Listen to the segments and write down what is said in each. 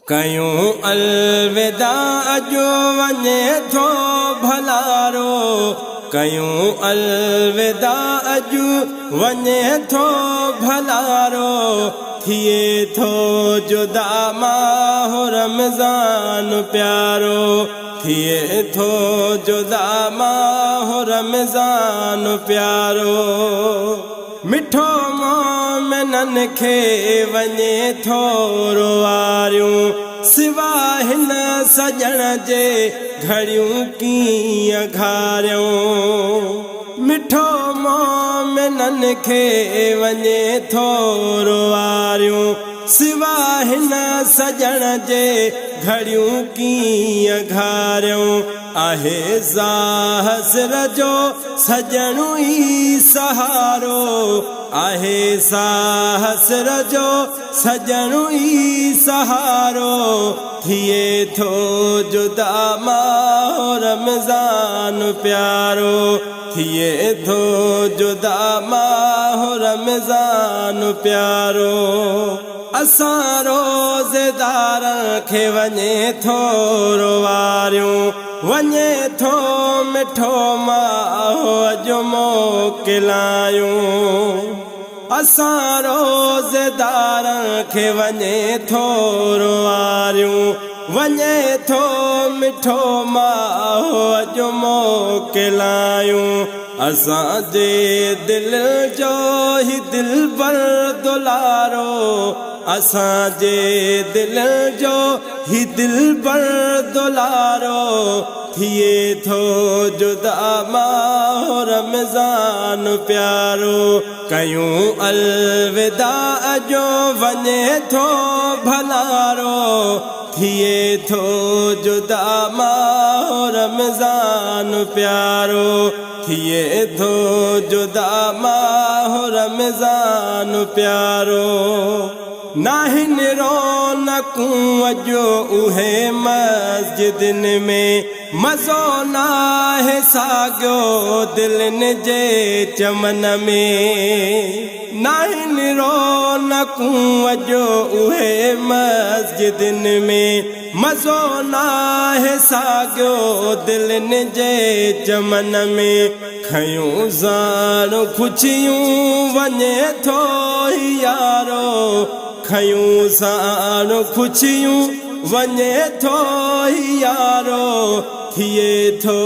कयूं अलविदा अजो वञे थो भलारो, कयूं अलविदा अजो वञे थो भलारो, थिए थो जुदा माह रमज़ान प्यारो, थिए थो जुदा माह रमज़ान प्यारो। मिठो मोमिनन खे वञे थो रुआरियूं, सिवा हिन सजण जे घड़ियूं कीअं घारियूं। मिठो मोमिनन खे वञे थो रुआरियूं, सिवा हिन सजण जे घड़ियूं कीअं घारियूं। आहे ज़ाहसिर जो सजणू ई सहारो, आहे ज़ाहसिर जो सजणू ई सहारो, थिए थो जुदा माह रमज़ान प्यारो, थिए थो जुदा माह रमज़ान प्यारो। असां रोज़ेदारनि खे वञे थो रुआरियूं, वञे थो मिठो माह अॼु मोकिलायूं। असां रोज़ेदारनि खे वञे थो रुआरियूं, वञे थो मिठो माह अॼु मोकिलायूं। असांजे दिल जो ही दिलबर दुलारो, असांजे दिल जो ही दिलबर दुलारो, थिए थो जुदा माह रमज़ान प्यारो। कयूं अलविदा अजो वञे थो भलारो, थिए थो जुदा माह रमज़ान प्यारो, थिए थो जुदा माह रमज़ान प्यारो। नाहिन रौनकूं अॼु उहे मस्जिदन में, मज़ो नाहे साॻियो दिलनि जे चमन में। नाहिन रौनकूं अॼु उहे मस्जिदन में, मज़ो नाहे साॻियो दिलनि जे चमन में। खयूं ज़ान ख़ुशियूं वञे थो यारो, खयूं ज़ान ख़ुशियूं वञे थो यारो, थिए थो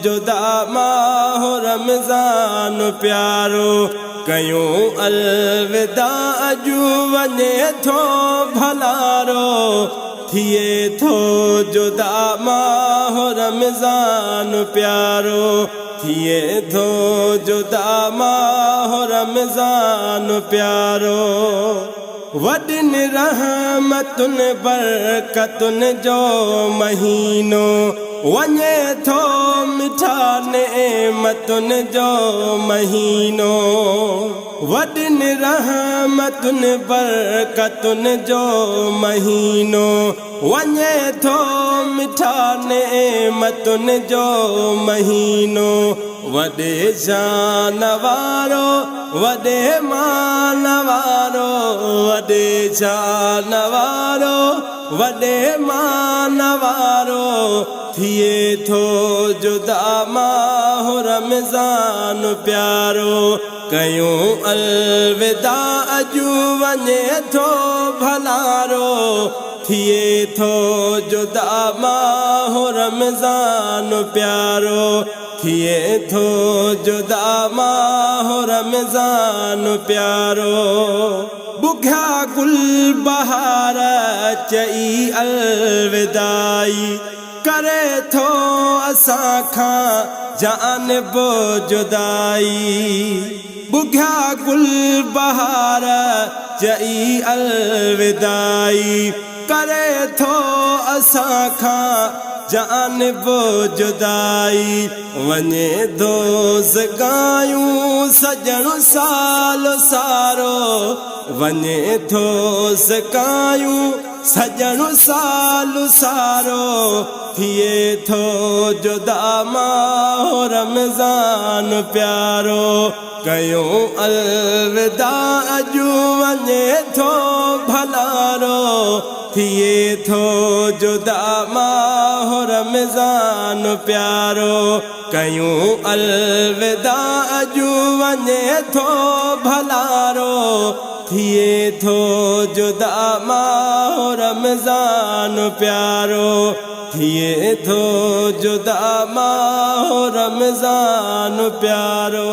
जुदा माह रमज़ान प्यारो। कयूं अलविदा अजो वञे थो भलारो, थिए थो जुदा माह रमज़ान प्यारो, थिए थो जुदा माह रमज़ान प्यारो। वॾिन रहमतुन बरकतुन जो महीनो, वञे थो मिठा नेमतुन जो महीनो। वॾिन रहमतुन बरकतुन जो महीनो, वञे थो मिठा नेमतुन जो महीनो। वॾे शान वारो, वॾे मान वारो, वॾे शान वारो, वॾे मान वारो, थिए थो जुदा माह रमज़ान प्यारो। कयूं अलविदा अजो वञे थो भलारो, थिए थो जुदा माह रमज़ान प्यारो, थिए थो जुदा माह रमज़ान प्यारो। बुघा गुल बहार चई अलविदाई, करे थो असां खां जानिब जुदाई। बुघा गुल बहार चई अलविदाई, करे थो असां खां जानिब जुदाई। वञे थो ज़गायूं सजणु साल सारो, वञे थो ज़गायूं सजणु साल सारो, थिए थो जुदा माह रमज़ान प्यारो। कयूं अलविदा अजो वञे थो भलारो, थिए थो जुदा माहो रमज़ान प्यारो कयूं अलविदा अॼु वञे थो भलारो थिए थो जुदा माहो रमज़ान प्यारो थिए थो जुदा माहो रमज़ान प्यारो।